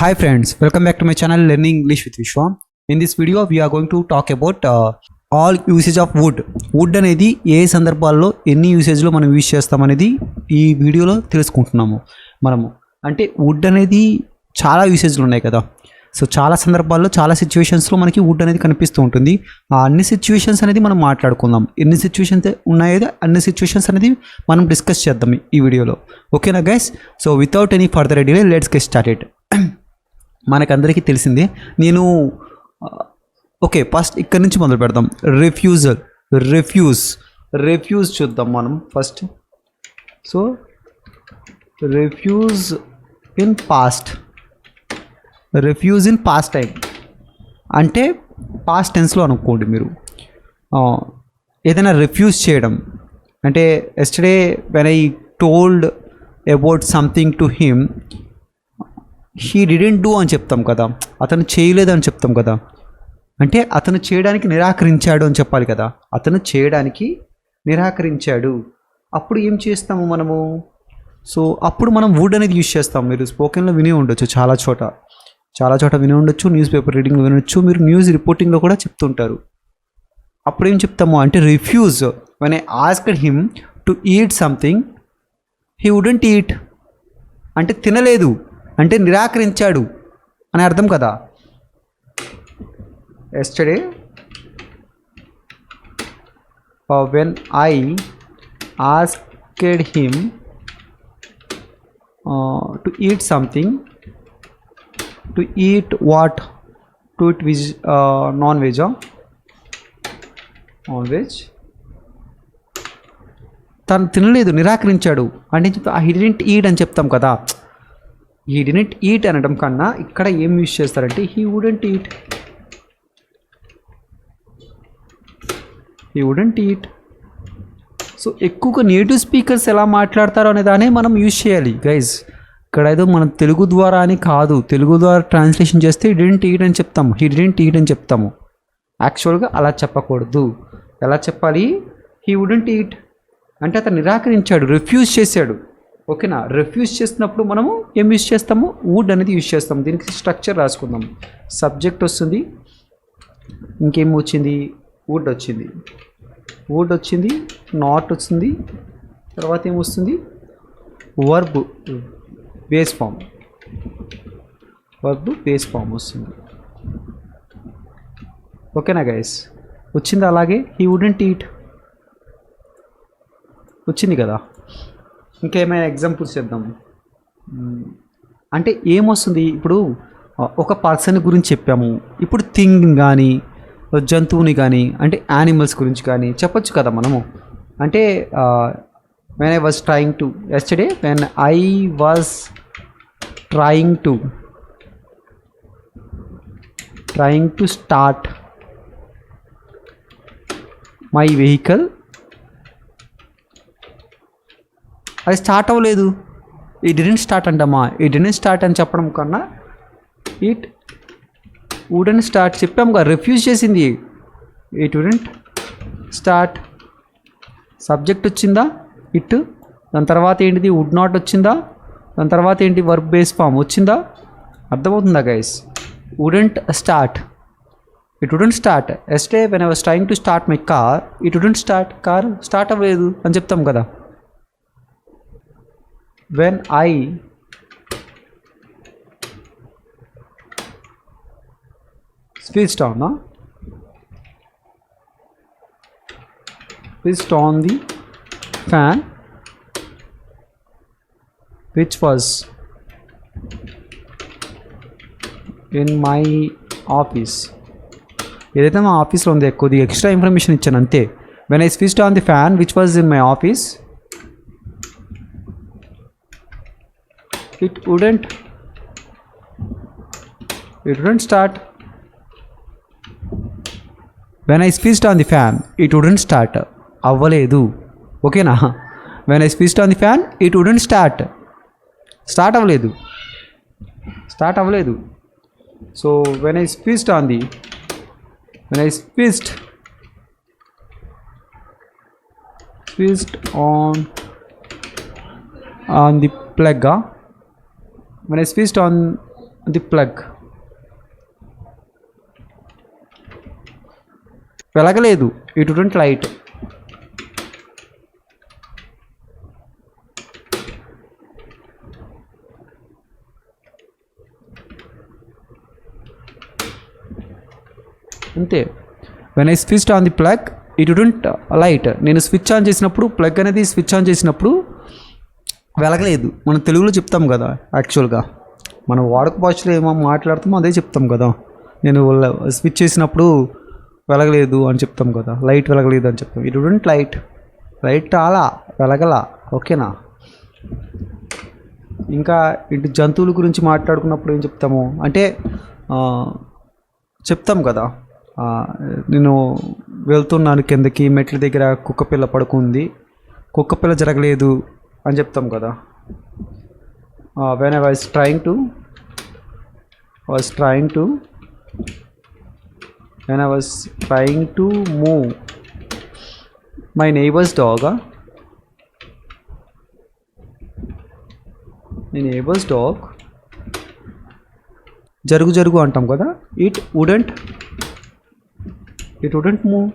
Hi friends, welcome back to my channel Learning English with Vishwa. In this video we are going to talk about all usage of wood. Wood అనేది ఏ సందర్భాల్లో ఎన్ని యూసేజ్లో మనం use చేస్తామనేది ఈ వీడియోలో తెలుసుకుంటున్నాము. మనము అంటే would అనేది చాలా యూసేజ్లు ఉన్నాయి కదా. సో చాలా సందర్భాల్లో చాలా సిచ్యువేషన్స్లో మనకి వుడ్ అనేది కనిపిస్తూ ఉంటుంది. ఆ అన్ని సిచ్యువేషన్స్ అనేది మనం మాట్లాడుకుందాం. ఎన్ని సిచ్యువేషన్స్ ఉన్నాయో అన్ని సిచ్యువేషన్స్ అనేది మనం డిస్కస్ చేద్దాం ఈ వీడియోలో. ఓకేనా guys? So without any further delay let's get started. మనకందరికీ తెలిసిందే. నేను ఓకే ఫస్ట్ ఇక్కడ నుంచి మొదలు పెడదాం. రిఫ్యూజ్ చూద్దాం మనం first. So refuse in past time అంటే పాస్ట్ టెన్స్లో అనుకోండి మీరు. ఏదైనా రిఫ్యూజ్ చేయడం అంటే yesterday when I told about something to him he didn't do అని చెప్తాం కదా, అతను చేయలేదు అని చెప్తాం కదా. అంటే అతను చేయడానికి నిరాకరించాడు అని చెప్పాలి కదా. అతను చేయడానికి నిరాకరించాడు. అప్పుడు ఏం చేస్తాము మనము? సో అప్పుడు మనం వుడ్ అనేది యూజ్ చేస్తాం. మీరు స్పోకెన్లో విని ఉండొచ్చు, చాలా చోట విని ఉండొచ్చు, న్యూస్ పేపర్ రీడింగ్లో వినొచ్చు, మీరు న్యూస్ రిపోర్టింగ్లో కూడా చెప్తుంటారు. అప్పుడు ఏం చెప్తాము అంటే refuse. When I asked him to eat something he wouldn't eat అంటే తినలేదు అంటే నిరాకరించాడు అని అర్థం కదా. Yesterday when I asked him to eat something, to eat what? To eat non veg. తను తినలేదు, నిరాకరించాడు అంటే హీ డిడెంట్ ఈట్ అని చెప్తాం కదా. హీ డిడెంట్ ఈట్ అనడం కన్నా ఇక్కడ ఏం యూజ్ చేస్తారంటే హీ వుడెంట్ ఈట్. సో ఎక్కువగా నేటివ్ స్పీకర్స్ ఎలా మాట్లాడతారో అనే దాన్ని మనం యూజ్ చేయాలి గైజ్. ఇక్కడ ఏదో మనం తెలుగు ద్వారా అని కాదు, తెలుగు ద్వారా ట్రాన్స్లేషన్ చేస్తే హీ డిడెంట్ ఈట్ అని చెప్తాము. యాక్చువల్గా అలా చెప్పకూడదు. ఎలా చెప్పాలి? హీ వుడెంట్ ఈట్ అంటే అతను నిరాకరించాడు, రిఫ్యూజ్ చేశాడు. ఓకేనా? రిఫ్యూజ్ చేసినప్పుడు మనము ఏం యూజ్ చేస్తాము? వుడ్ అనేది యూజ్ చేస్తాము. దీనికి స్ట్రక్చర్ రాసుకుందాం. సబ్జెక్ట్ వస్తుంది, ఇంకేం వచ్చింది? వుడ్ వచ్చింది, నాట్ వచ్చింది, తర్వాత ఏమొస్తుంది? వర్బ్ బేస్ ఫామ్ వస్తుంది. ఓకేనా గైస్? వచ్చింది. అలాగే హీ వుడెంట్ ఈట్ వచ్చింది కదా. ఇంకేమైనా ఎగ్జాంపుల్స్ చేద్దాం. అంటే ఏమొస్తుంది? ఇప్పుడు ఒక పర్సన్ గురించి చెప్పాము, ఇప్పుడు థింగ్ కానీ జంతువుని కానీ అంటే యానిమల్స్ గురించి కానీ చెప్పొచ్చు కదా మనము. అంటే when I was trying to yesterday when I was trying to start my vehicle, అది స్టార్ట్ అవ్వలేదు. ఈ డిడెంట్ స్టార్ట్ అంటామా? ఈ డిడెంట్ స్టార్ట్ అని చెప్పడం కన్నా ఇట్ వుడెంట్ స్టార్ట్ చెప్పాము కదా, రిఫ్యూజ్ చేసింది. It wouldn't start. సబ్జెక్ట్ వచ్చిందా? ఇట్. దాని తర్వాత ఏంటిది? వుడ్ నాట్ వచ్చిందా? దాని తర్వాత ఏంటి? వర్బ్ బేస్ ఫామ్ వచ్చిందా? అర్థమవుతుందా guys? Wouldn't start. It wouldn't start. Say when I was trying to start my car, it wouldn't start. Car start అవ్వలేదు అని చెప్తాం కదా. When I switched on the fan which was in my office. ఏదైతే మా ఆఫీస్లో ఉంది, కొద్దిగా extra information ఇచ్చాను అంతే. When I switched on the fan which was in my office, it wouldn't start. When I switched on the fan it wouldn't start. అవ్వలేదు. ఓకేనా? When I switched on the fan it wouldn't start. Start అవ్వలేదు. So when I switched on the plug, when I switched on the plug. వెలగలేదు. It wouldn't light. అంతే. When I switched on the plug it wouldn't light. నేను switch on చేసినప్పుడు, plug అనేది switch on చేసినప్పుడు వెలగలేదు. మనం తెలుగులో చెప్తాం కదా, యాక్చువల్గా మనం వాడుక భాషలో ఏమో మాట్లాడుతామో అదే చెప్తాం కదా. నేను స్విచ్ చేసినప్పుడు వెలగలేదు అని చెప్తాం కదా, లైట్ వెలగలేదు అని చెప్తాం. It wouldn't light. లైట్ అలా వెలగల. ఓకేనా. ఇంకా ఇటు జంతువుల గురించి మాట్లాడుకున్నప్పుడు ఏం చెప్తాము అంటే చెప్తాం కదా, నేను వెళ్తున్నాను కిందకి, మెట్ల దగ్గర కుక్కపిల్ల పడుకుంది, కుక్కపిల్ల జరగలేదు అని చెప్తాం కదా. When I was trying to when I was trying to move my neighbor's dog, జరుగు అంటాం కదా. It wouldn't move.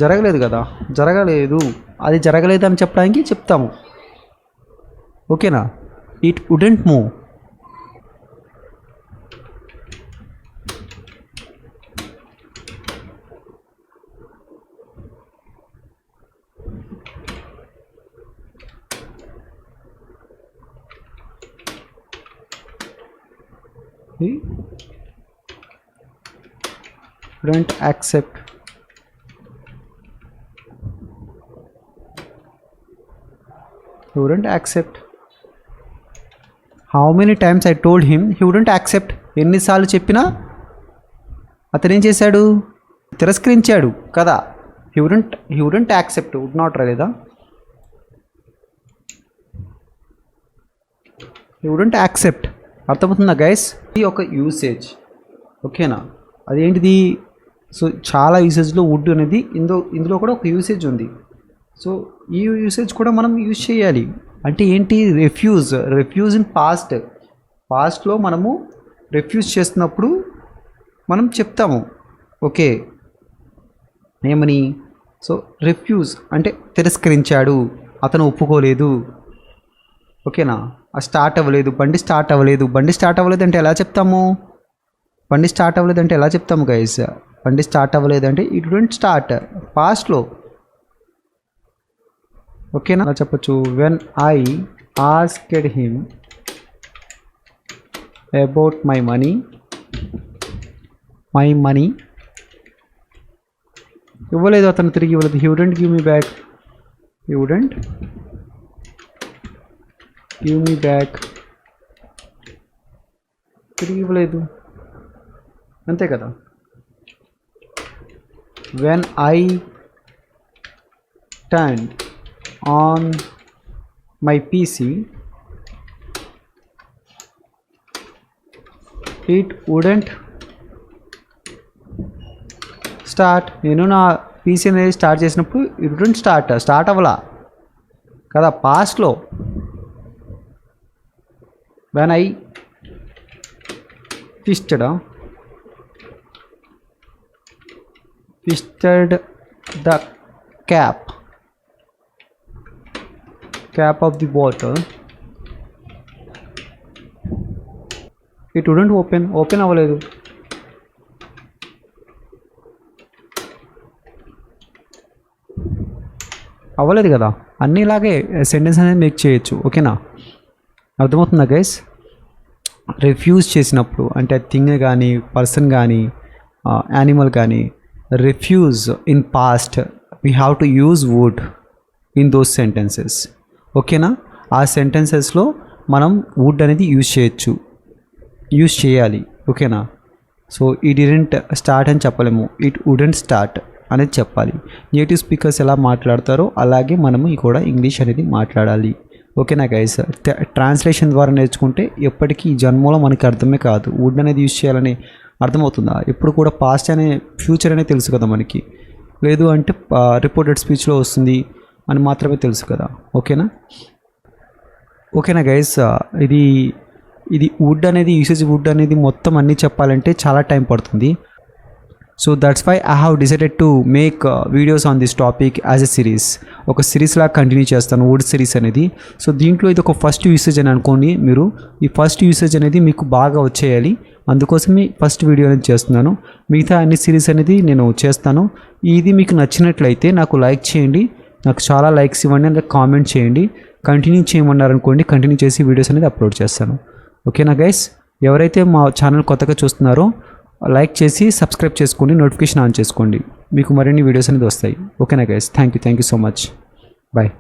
జరగలేదు కదా, జరగలేదు. అది జరగలేదు అని చెప్పడానికి చెప్తాము. ఓకేనా. It wouldn't move. He wouldn't accept. How many times I told him he wouldn't accept. ఎన్నిసార్లు చెప్పినా అతను ఏం చేశాడు, తిరస్కరించాడు కదా. he wouldn't accept. would not రాలేదా. he wouldn't accept. అర్థమవుతుందా గైస్. ఇది ఒక యూసేజ్. ఓకేనా. అదేంటిది, సో చాలా యూసేజ్లో వుడ్ అనేది ఇందులో కూడా ఒక యూసేజ్ ఉంది. సో ఈ యూసేజ్ కూడా మనం యూజ్ చేయాలి. అంటే ఏంటి, రెఫ్యూజ్ ఇన్ పాస్ట్లో మనము రెఫ్యూజ్ చేస్తున్నప్పుడు మనం చెప్తాము. ఓకే, ఏమని, సో రెఫ్యూజ్ అంటే తిరస్కరించాడు, అతను ఒప్పుకోలేదు. ఓకేనా. స్టార్ట్ అవ్వలేదు, బండి స్టార్ట్ అవ్వలేదు అంటే ఎలా చెప్తాము, గైస్. బండి స్టార్ట్ అవ్వలేదు అంటే ఇట్ వుడెంట్ స్టార్ట్, పాస్ట్లో. ఓకేనా. అలా చెప్పచ్చు. When I asked him about my money ఇవ్వలేదు, అతను తిరిగి ఇవ్వలేదు. He wouldn't give me back. తిరిగి ఇవ్వలేదు. అంతే కదా. When I turn on my PC it wouldn't start. నేను నా పీసీ అనేది స్టార్ట్ చేసినప్పుడు ఇట్ వుడెంట్ స్టార్ట్ అవ్వలా కదా, పాస్ట్లో. when I twisted the cap of the bottle it wouldn't open అవ్వలేదు. కదా. అన్నీ ఇలాగే సెంటెన్స్ అనేది మేక్ చేయొచ్చు. ఓకేనా. అర్థమవుతుందా గైస్. రిఫ్యూజ్ చేసినప్పుడు అంటే థింగ్ కానీ, పర్సన్ కానీ, యానిమల్ కానీ, refuge in past we have to use would in those sentences. ఓకేనా. ఆ సెంటెన్సెస్లో మనం వుడ్ అనేది యూజ్ చేయాలి. ఓకేనా. సో ఈ డిడెంట్ స్టార్ట్ అని చెప్పలేము, ఇట్ వుడెంట్ స్టార్ట్ అనేది చెప్పాలి. నేటివ్ స్పీకర్స్ ఎలా మాట్లాడతారో అలాగే మనము కూడా ఇంగ్లీష్ అనేది మాట్లాడాలి. ఓకేనా గైస్. ట్రాన్స్లేషన్ ద్వారా నేర్చుకుంటే ఎప్పటికీ ఈ జన్మలో మనకి అర్థమే కాదు. వుడ్ అనేది యూజ్ చేయాలని అర్థమవుతుందా. ఎప్పుడు కూడా పాస్ట్ అనే ఫ్యూచర్ అనేది తెలుసు కదా మనకి, లేదు అంటే రిపోర్టెడ్ స్పీచ్లో వస్తుంది అని మాత్రమే తెలుసు కదా. ఓకేనా. ఓకేనా గైస్, ఇది వుడ్ అనేది యూసేజ్ వుడ్ అనేది మొత్తం అన్నీ చెప్పాలంటే చాలా టైం పడుతుంది. So that's why I have decided to make videos on this topic as a series. ఒక సిరీస్ లాగా కంటిన్యూ చేస్తాను వుడ్ సిరీస్ అనేది. సో దీంట్లో ఇది ఒక ఫస్ట్ యూసేజ్ అని అనుకోండి మీరు. ఈ ఫస్ట్ యూసేజ్ అనేది మీకు బాగా వచ్చేయాలి, అందుకోసమే ఫస్ట్ వీడియో అనేది చేస్తున్నాను. మిగతా అన్ని సిరీస్ అనేది నేను చేస్తాను. ఇది మీకు నచ్చినట్లయితే నాకు లైక్ చేయండి, నాకు చాలా లైక్స్ ఇవ్వండి, అంటే కామెంట్ చేయండి. కంటిన్యూ చేయమన్నారనుకోండి, కంటిన్యూ చేసి వీడియోస్ అనేది అప్లోడ్ చేస్తాను. ఓకేనా గైస్, ఎవరైతే మా ఛానల్ కొత్తగా చూస్తున్నారో లైక్ చేసి సబ్స్క్రైబ్ చేసుకోండి, నోటిఫికేషన్ ఆన్ చేసుకోండి, మీకు మరిన్ని వీడియోస్ అనేది వస్తాయి. ఓకేనా guys, thank you so much, bye.